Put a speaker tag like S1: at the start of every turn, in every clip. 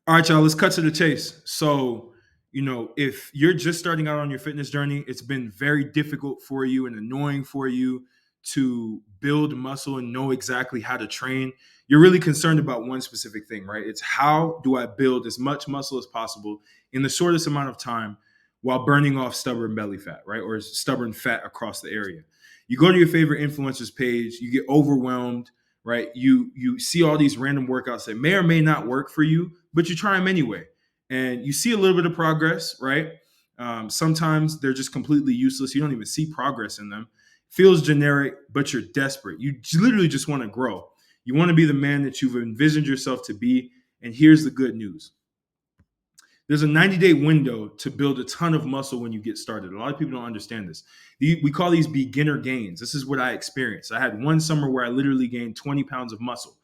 S1: All right, y'all, let's cut to the chase. So, if you're just starting out on your fitness journey, it's been very difficult for you and annoying for you to build muscle and know exactly how to train. You're really concerned about one specific thing, right? It's how do I build as much muscle as possible in the shortest amount of time while burning off stubborn belly fat, right? Or stubborn fat across the area. You go to your favorite influencers page, you get overwhelmed, right? You see all these random workouts that may or may not work for you, but you try them anyway, and you see a little bit of progress, right? Sometimes they're just completely useless. You don't even see progress in them. Feels generic, but you're desperate. You literally just want to grow. You want to be the man that you've envisioned yourself to be. And here's the good news. There's a 90-day window to build a ton of muscle when you get started. A lot of people don't understand this. We call these beginner gains. This is what I experienced. I had one summer where I literally gained 20 pounds of muscle,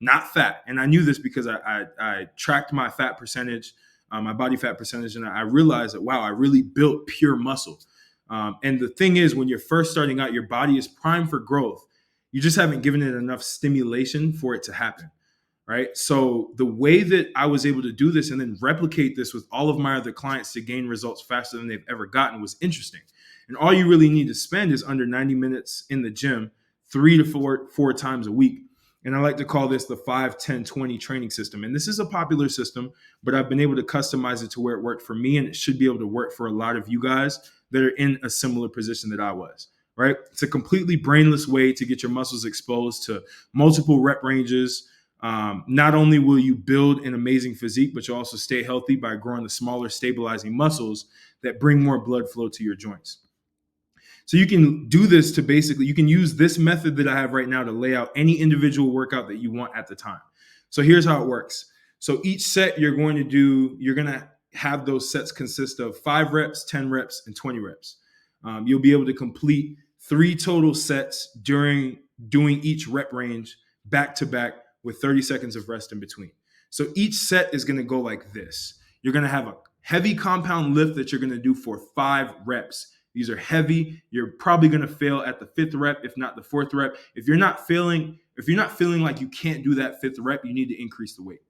S1: not fat. And I knew this because I tracked my fat percentage, my body fat percentage, and I realized that, wow, I really built pure muscle. And the thing is, when you're first starting out, your body is primed for growth. You just haven't given it enough stimulation for it to happen. Right. So the way that I was able to do this and then replicate this with all of my other clients to gain results faster than they've ever gotten was interesting. And all you really need to spend is under 90 minutes in the gym, 3 to 4 times a week. And I like to call this the 5, 10, 20 training system. And this is a popular system, but I've been able to customize it to where it worked for me. And it should be able to work for a lot of you guys that are in a similar position that I was. Right. It's a completely brainless way to get your muscles exposed to multiple rep ranges. Not only will you build an amazing physique, but you'll also stay healthy by growing the smaller stabilizing muscles that bring more blood flow to your joints. So you can do this to basically, you can use this method that I have right now to lay out any individual workout that you want at the time. So here's how it works. So each set you're going to have those sets consist of 5 reps, 10 reps, and 20 reps. You'll be able to complete 3 total sets during doing each rep range back to back with 30 seconds of rest in between. So each set is going to go like this. You're going to have a heavy compound lift that you're going to do for 5 reps. These are heavy. You're probably going to fail at the 5th rep, if not the 4th rep. If you're not feeling like you can't do that 5th rep, you need to increase the weight.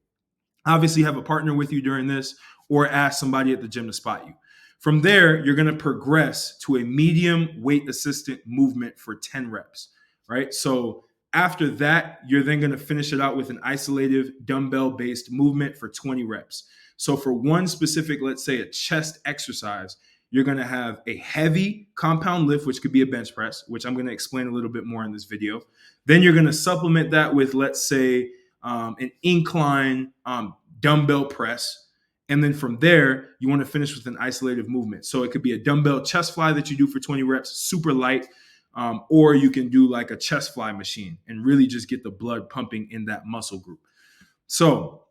S1: Obviously, have a partner with you during this, or ask somebody at the gym to spot you. From there, you're going to progress to a medium weight assistant movement for 10 reps, right? So after that, you're then going to finish it out with an isolative dumbbell-based movement for 20 reps. So for one specific, let's say a chest exercise, you're going to have a heavy compound lift, which could be a bench press, which I'm going to explain a little bit more in this video. Then you're going to supplement that with, let's say, an incline dumbbell press. And then from there, you want to finish with an isolative movement. So it could be a dumbbell chest fly that you do for 20 reps, super light. Or you can do like a chest fly machine and really just get the blood pumping in that muscle group. So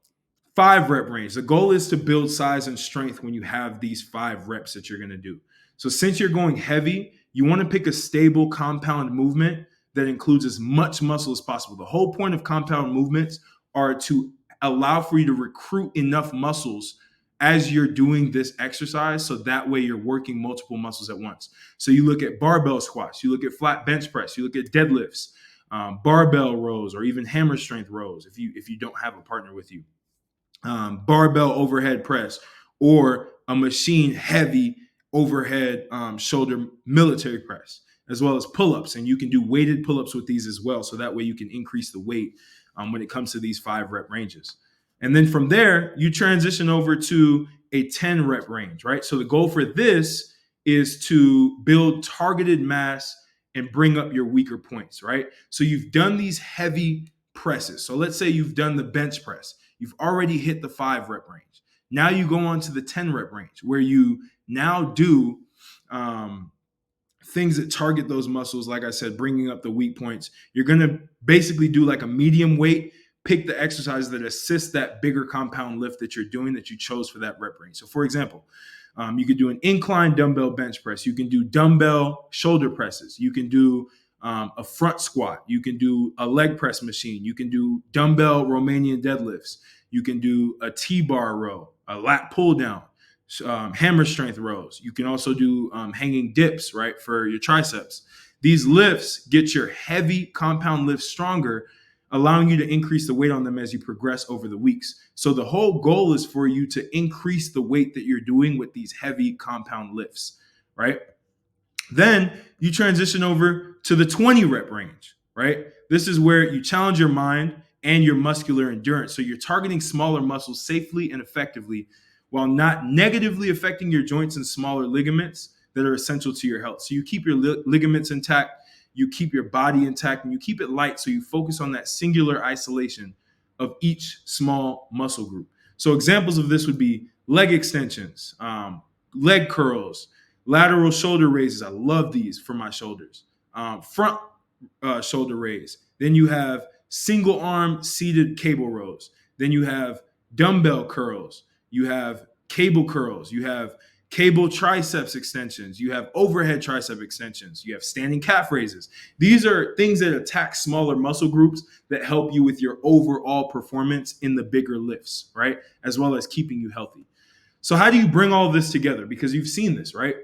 S1: 5 rep range. The goal is to build size and strength when you have these 5 reps that you're going to do. So since you're going heavy, you want to pick a stable compound movement that includes as much muscle as possible. The whole point of compound movements are to allow for you to recruit enough muscles as you're doing this exercise, so that way you're working multiple muscles at once. So you look at barbell squats, you look at flat bench press, you look at deadlifts, barbell rows, or even hammer strength rows if you don't have a partner with you, barbell overhead press, or a machine heavy overhead shoulder military press, as well as pull-ups. And you can do weighted pull-ups with these as well, so that way you can increase the weight when it comes to these 5 rep ranges. And then from there, you transition over to a 10 rep range, right? So the goal for this is to build targeted mass and bring up your weaker points, right? So you've done these heavy presses. So let's say you've done the bench press. You've already hit the 5 rep range. Now you go on to the 10 rep range, where you now do things that target those muscles. Like I said, bringing up the weak points. You're going to basically do like a medium weight. Pick the exercise that assists that bigger compound lift that you're doing that you chose for that rep range. So for example, you could do an incline dumbbell bench press. You can do dumbbell shoulder presses. You can do a front squat. You can do a leg press machine. You can do dumbbell Romanian deadlifts. You can do a T-bar row, a lat pull down, hammer strength rows. You can also do hanging dips, right, for your triceps. These lifts get your heavy compound lifts stronger allowing you to increase the weight on them as you progress over the weeks. So the whole goal is for you to increase the weight that you're doing with these heavy compound lifts, right? Then you transition over to the 20 rep range, right? This is where you challenge your mind and your muscular endurance. So you're targeting smaller muscles safely and effectively while not negatively affecting your joints and smaller ligaments that are essential to your health. So you keep your ligaments intact, you keep your body intact, and you keep it light. So you focus on that singular isolation of each small muscle group. So examples of this would be leg extensions, leg curls, lateral shoulder raises. I love these for my shoulders. Front shoulder raise. Then you have single arm seated cable rows. Then you have dumbbell curls. You have cable curls. You have cable triceps extensions. You have overhead tricep extensions. You have standing calf raises. These are things that attack smaller muscle groups that help you with your overall performance in the bigger lifts, right? As well as keeping you healthy. So how do you bring all this together? Because you've seen this, right?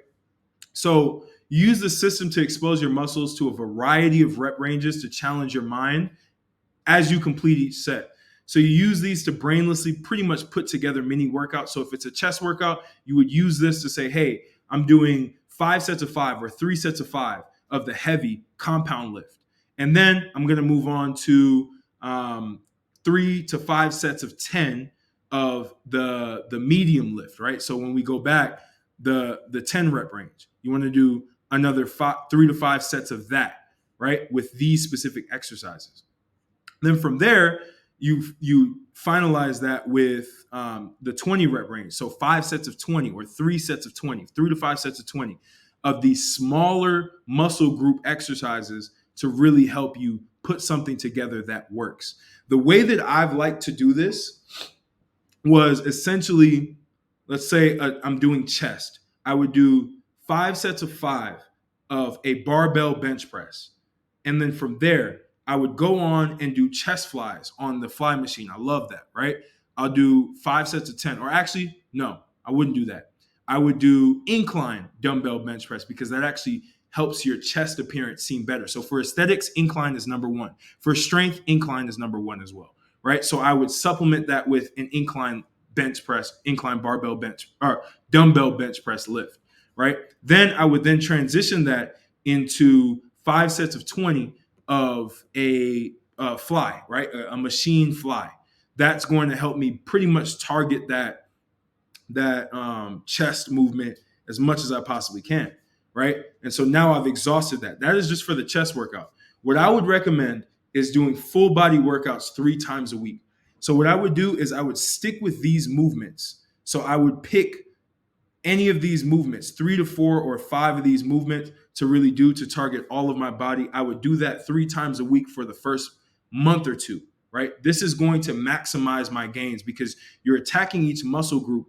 S1: So you use the system to expose your muscles to a variety of rep ranges to challenge your mind as you complete each set. So you use these to brainlessly pretty much put together mini workouts. So if it's a chest workout, you would use this to say, hey, I'm doing 5 sets of 5 or 3 sets of 5 of the heavy compound lift. And then I'm going to move on to 3 to 5 sets of 10 of the medium lift, right? So when we go back, the 10 rep range, you want to do another 3 to 5 sets of that, right? With these specific exercises. Then from there, you finalize that with the 20 rep range. So 5 sets of 20 or 3 sets of 20, 3 to 5 sets of 20 of these smaller muscle group exercises to really help you put something together that works. The way that I've liked to do this was essentially, let's say I'm doing chest. I would do 5 sets of 5 of a barbell bench press. And then from there, I would go on and do chest flies on the fly machine. I love that, right? I'll do 5 sets of 10. Or actually, no, I wouldn't do that. I would do incline dumbbell bench press because that actually helps your chest appearance seem better. So for aesthetics, incline is number 1. For strength, incline is number 1 as well, right? So I would supplement that with an incline bench press, incline barbell bench, or dumbbell bench press lift, right? Then I would then transition that into 5 sets of 20 of a fly, right? A machine fly. That's going to help me pretty much target that chest movement as much as I possibly can, right? And so now I've exhausted that. That is just for the chest workout. What I would recommend is doing full body workouts 3 times a week. So what I would do is I would stick with these movements. So I would pick any of these movements, 3 to 4 or 5 of these movements to really do to target all of my body. I would do that 3 times a week for the first month or 2, right? This is going to maximize my gains because you're attacking each muscle group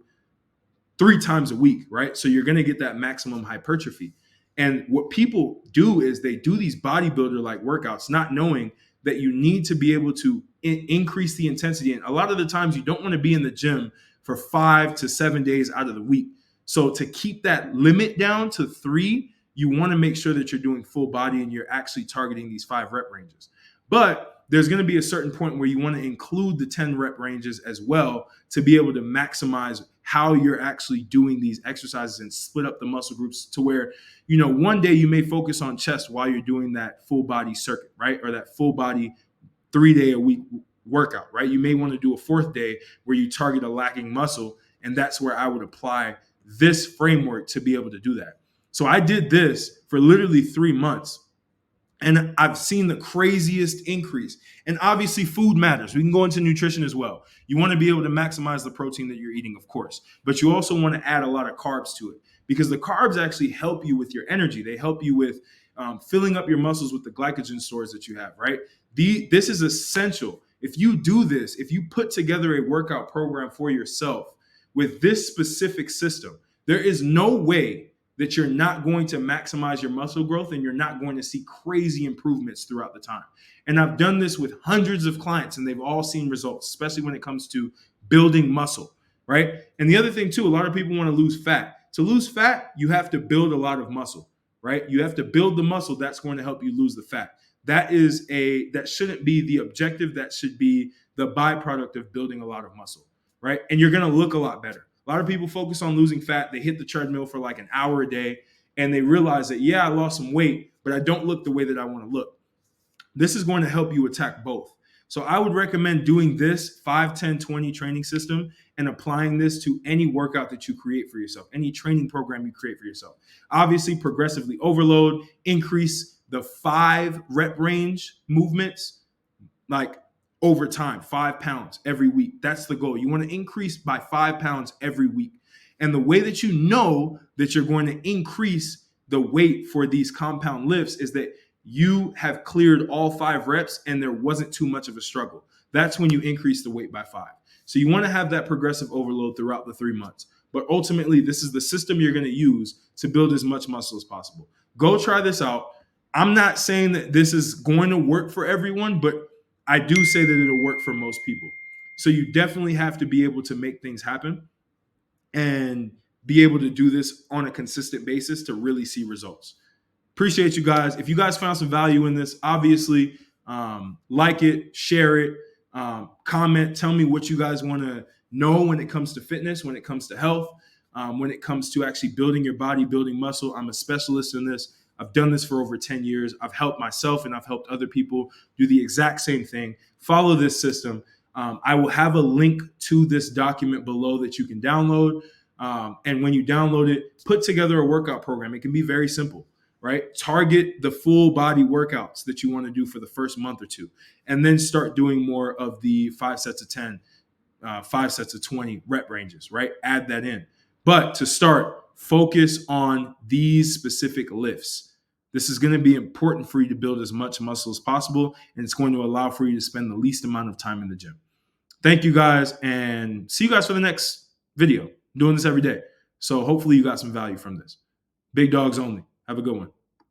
S1: 3 times a week, right? So you're going to get that maximum hypertrophy. And what people do is they do these bodybuilder-like workouts, not knowing that you need to be able to increase the intensity. And a lot of the times you don't want to be in the gym for 5 to 7 days out of the week. So to keep that limit down to 3, you want to make sure that you're doing full body and you're actually targeting these 5 rep ranges. But there's going to be a certain point where you want to include the 10 rep ranges as well to be able to maximize how you're actually doing these exercises and split up the muscle groups to where, you know, one day you may focus on chest while you're doing that full body circuit, right? Or that full body 3-day-a-week workout, right? You may want to do a 4th day where you target a lacking muscle. And that's where I would apply this framework to be able to do that. So I did this for literally 3 months and I've seen the craziest increase. And obviously food matters. We can go into nutrition as well. You want to be able to maximize the protein that you're eating, of course, but you also want to add a lot of carbs to it because the carbs actually help you with your energy. They help you with filling up your muscles with the glycogen stores that you have, right? This is essential. If you do this, if you put together a workout program for yourself with this specific system, there is no way that you're not going to maximize your muscle growth and you're not going to see crazy improvements throughout the time. And I've done this with hundreds of clients and they've all seen results, especially when it comes to building muscle, right? And the other thing too, a lot of people want to lose fat. To lose fat, you have to build a lot of muscle, right? You have to build the muscle that's going to help you lose the fat. that shouldn't be the objective. That should be the byproduct of building a lot of muscle, right? And you're going to look a lot better. A lot of people focus on losing fat. They hit the treadmill for like an hour a day and they realize that, yeah, I lost some weight, but I don't look the way that I want to look. This is going to help you attack both. So I would recommend doing this 5, 10, 20 training system and applying this to any workout that you create for yourself, any training program you create for yourself. Obviously, progressively overload, increase the 5 rep range movements, like over time, 5 pounds every week. That's the goal. You want to increase by 5 pounds every week. And the way that you know that you're going to increase the weight for these compound lifts is that you have cleared all 5 reps and there wasn't too much of a struggle. That's when you increase the weight by 5. So you want to have that progressive overload throughout the 3 months. But ultimately, this is the system you're going to use to build as much muscle as possible. Go try this out. I'm not saying that this is going to work for everyone, but I do say that it'll work for most people. So you definitely have to be able to make things happen and be able to do this on a consistent basis to really see results. Appreciate you guys. If you guys found some value in this, obviously like it, share it, comment, tell me what you guys want to know when it comes to fitness, when it comes to health, when it comes to actually building your body, building muscle. I'm a specialist in this. I've done this for over 10 years. I've helped myself and I've helped other people do the exact same thing. Follow this system. I will have a link to this document below that you can download. And when you download it, put together a workout program. It can be very simple, right? Target the full body workouts that you want to do for the first month or two, and then start doing more of the 5 sets of 10, 5 sets of 20 rep ranges, right? Add that in. But to start, focus on these specific lifts. This is going to be important for you to build as much muscle as possible, and it's going to allow for you to spend the least amount of time in the gym. Thank you guys, and see you guys for the next video. I'm doing this every day. So hopefully you got some value from this. Big dogs only. Have a good one.